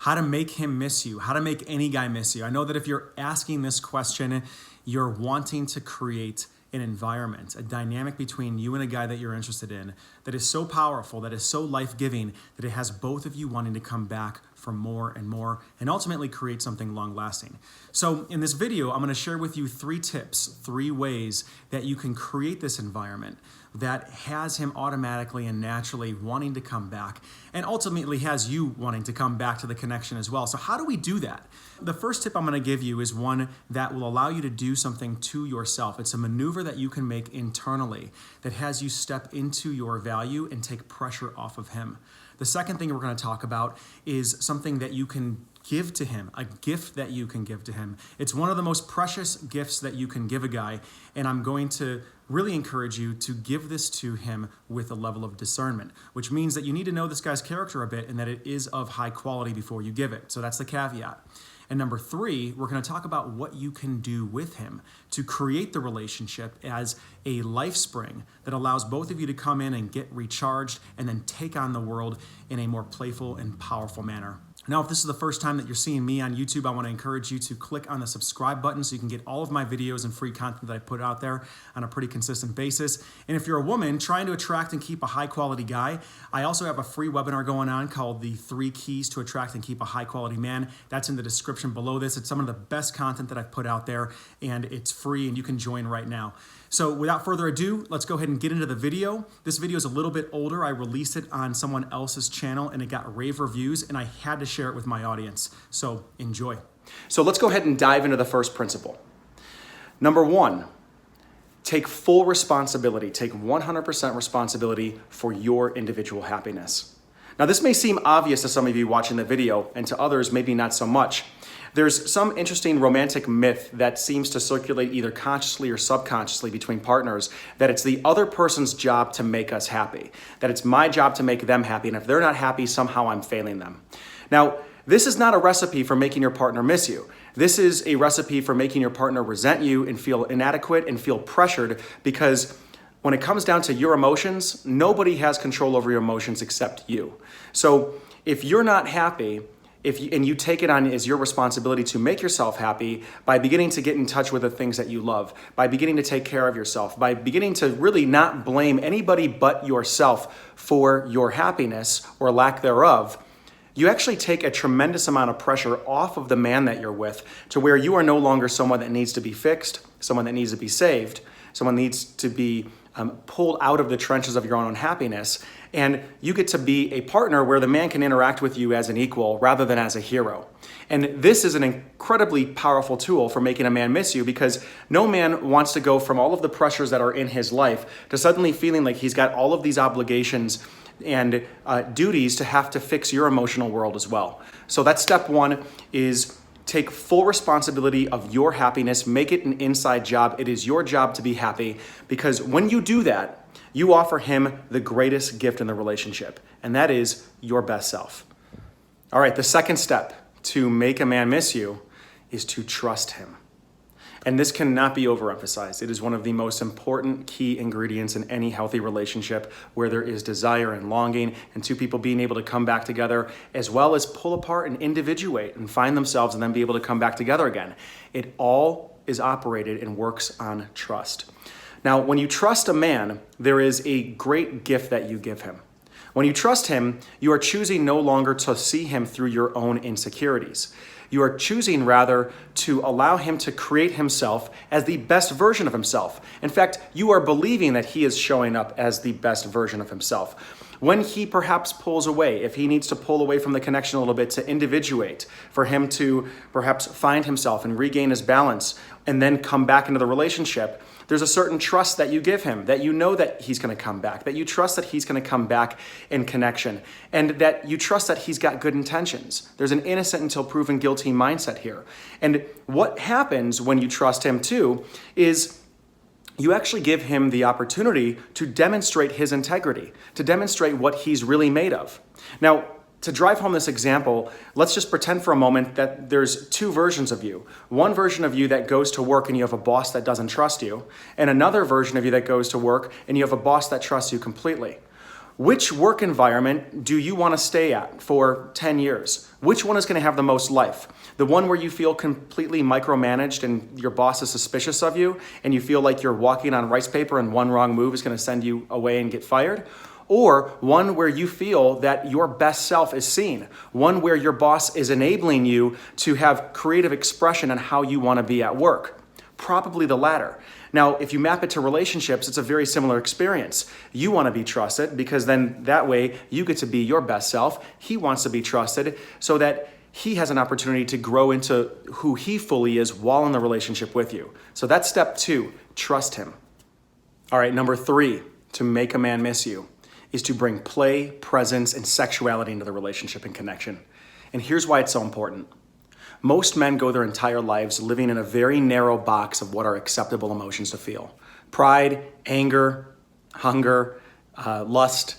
how to make him miss you, how to make any guy miss you. I know that if you're asking this question, you're wanting to create an environment, a dynamic between you and a guy that you're interested in that is so powerful, that is so life-giving, that it has both of you wanting to come back for more and ultimately create something long-lasting. So in this video, I'm going to share with you 3 tips, 3 ways that you can create this environment that has him automatically and naturally wanting to come back, and ultimately has you wanting to come back to the connection as well. So how do we do that? The first tip I'm going to give you is one that will allow you to do something to yourself. It's a maneuver that you can make internally that has you step into your value and take pressure off of him. The second thing we're going to talk about is something that you can give to him, a gift that you can give to him. It's one of the most precious gifts that you can give a guy, and I'm going to really encourage you to give this to him with a level of discernment, which means that you need to know this guy's character a bit and that it is of high quality before you give it. So that's the caveat. And number 3, we're going to talk about what you can do with him to create the relationship as a life spring that allows both of you to come in and get recharged and then take on the world in a more playful and powerful manner. Now, if this is the first time that you're seeing me on YouTube, I want to encourage you to click on the subscribe button so you can get all of my videos and free content that I put out there on a pretty consistent basis. And if you're a woman trying to attract and keep a high quality guy, I also have a free webinar going on called the 3 Keys to Attract and Keep a High Quality Man. That's in the description below this. It's some of the best content that I've put out there, and it's free and you can join right now. So without further ado, let's go ahead and get into the video. This video is a little bit older. I released it on someone else's channel and it got rave reviews, and I had to share it with my audience. So enjoy. So let's go ahead and dive into the first principle. Number 1, take full responsibility. Take 100% responsibility for your individual happiness. Now, this may seem obvious to some of you watching the video, and to others, maybe not so much. There's some interesting romantic myth that seems to circulate either consciously or subconsciously between partners that it's the other person's job to make us happy, that it's my job to make them happy, and if they're not happy, somehow I'm failing them. Now, this is not a recipe for making your partner miss you. This is a recipe for making your partner resent you and feel inadequate and feel pressured, because when it comes down to your emotions, nobody has control over your emotions except you. So if you're not happy, and you take it on as your responsibility to make yourself happy by beginning to get in touch with the things that you love, by beginning to take care of yourself, by beginning to really not blame anybody but yourself for your happiness or lack thereof, you actually take a tremendous amount of pressure off of the man that you're with, to where you are no longer someone that needs to be fixed, someone that needs to be saved, someone needs to be pulled out of the trenches of your own unhappiness. And you get to be a partner where the man can interact with you as an equal rather than as a hero. And this is an incredibly powerful tool for making a man miss you, because no man wants to go from all of the pressures that are in his life to suddenly feeling like he's got all of these obligations and duties to have to fix your emotional world as well. So that's step 1, is take full responsibility of your happiness. Make it an inside job. It is your job to be happy, because when you do that, you offer him the greatest gift in the relationship, and that is your best self. All right, the second step to make a man miss you is to trust him. And this cannot be overemphasized. It is one of the most important key ingredients in any healthy relationship, where there is desire and longing and 2 people being able to come back together, as well as pull apart and individuate and find themselves and then be able to come back together again. It all is operated and works on trust. Now, when you trust a man, there is a great gift that you give him. When you trust him, you are choosing no longer to see him through your own insecurities. You are choosing rather to allow him to create himself as the best version of himself. In fact, you are believing that he is showing up as the best version of himself. When he perhaps pulls away, if he needs to pull away from the connection a little bit to individuate, for him to perhaps find himself and regain his balance and then come back into the relationship, there's a certain trust that you give him, that you know that he's going to come back, that you trust that he's going to come back in connection, and that you trust that he's got good intentions. There's an innocent until proven guilty mindset here. And what happens when you trust him too is you actually give him the opportunity to demonstrate his integrity, to demonstrate what he's really made of. Now, to drive home this example, let's just pretend for a moment that there's 2 versions of you. One version of you that goes to work and you have a boss that doesn't trust you, and another version of you that goes to work and you have a boss that trusts you completely. Which work environment do you want to stay at for 10 years? Which one is going to have the most life? The one where you feel completely micromanaged and your boss is suspicious of you and you feel like you're walking on rice paper and one wrong move is going to send you away and get fired? Or one where you feel that your best self is seen, one where your boss is enabling you to have creative expression on how you want to be at work? Probably the latter. Now, if you map it to relationships, it's a very similar experience. You want to be trusted because then that way you get to be your best self. He wants to be trusted so that he has an opportunity to grow into who he fully is while in the relationship with you. So that's step 2, trust him. All right, number 3, to make a man miss you is to bring play, presence, and sexuality into the relationship and connection. And here's why it's so important. Most men go their entire lives living in a very narrow box of what are acceptable emotions to feel. Pride, anger, hunger, lust.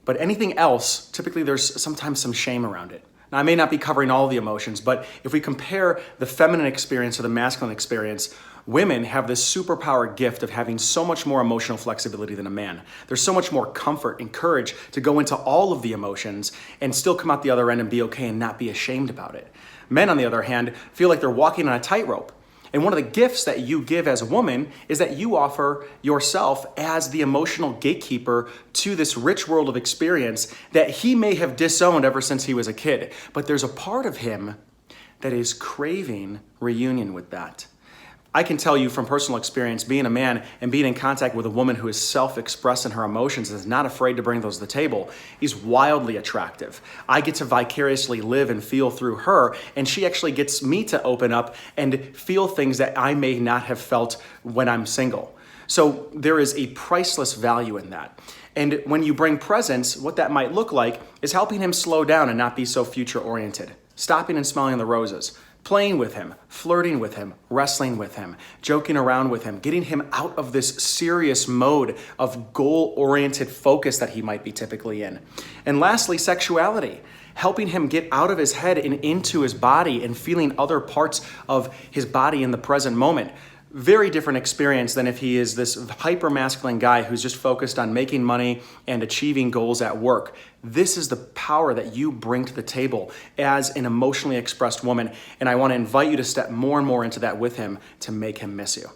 But anything else, typically there's sometimes some shame around it. Now, I may not be covering all the emotions, but if we compare the feminine experience to the masculine experience, women have this superpower gift of having so much more emotional flexibility than a man. There's so much more comfort and courage to go into all of the emotions and still come out the other end and be okay and not be ashamed about it. Men, on the other hand, feel like they're walking on a tightrope. And one of the gifts that you give as a woman is that you offer yourself as the emotional gatekeeper to this rich world of experience that he may have disowned ever since he was a kid. But there's a part of him that is craving reunion with that. I can tell you from personal experience, being a man and being in contact with a woman who is self-expressing her emotions and is not afraid to bring those to the table is wildly attractive. I get to vicariously live and feel through her, and she actually gets me to open up and feel things that I may not have felt when I'm single. So there is a priceless value in that. And when you bring presence, what that might look like is helping him slow down and not be so future-oriented, stopping and smelling the roses, playing with him, flirting with him, wrestling with him, joking around with him, getting him out of this serious mode of goal-oriented focus that he might be typically in. And lastly, sexuality, helping him get out of his head and into his body and feeling other parts of his body in the present moment. Very different experience than if he is this hyper-masculine guy who's just focused on making money and achieving goals at work. This is the power that you bring to the table as an emotionally expressed woman, and I want to invite you to step more and more into that with him to make him miss you.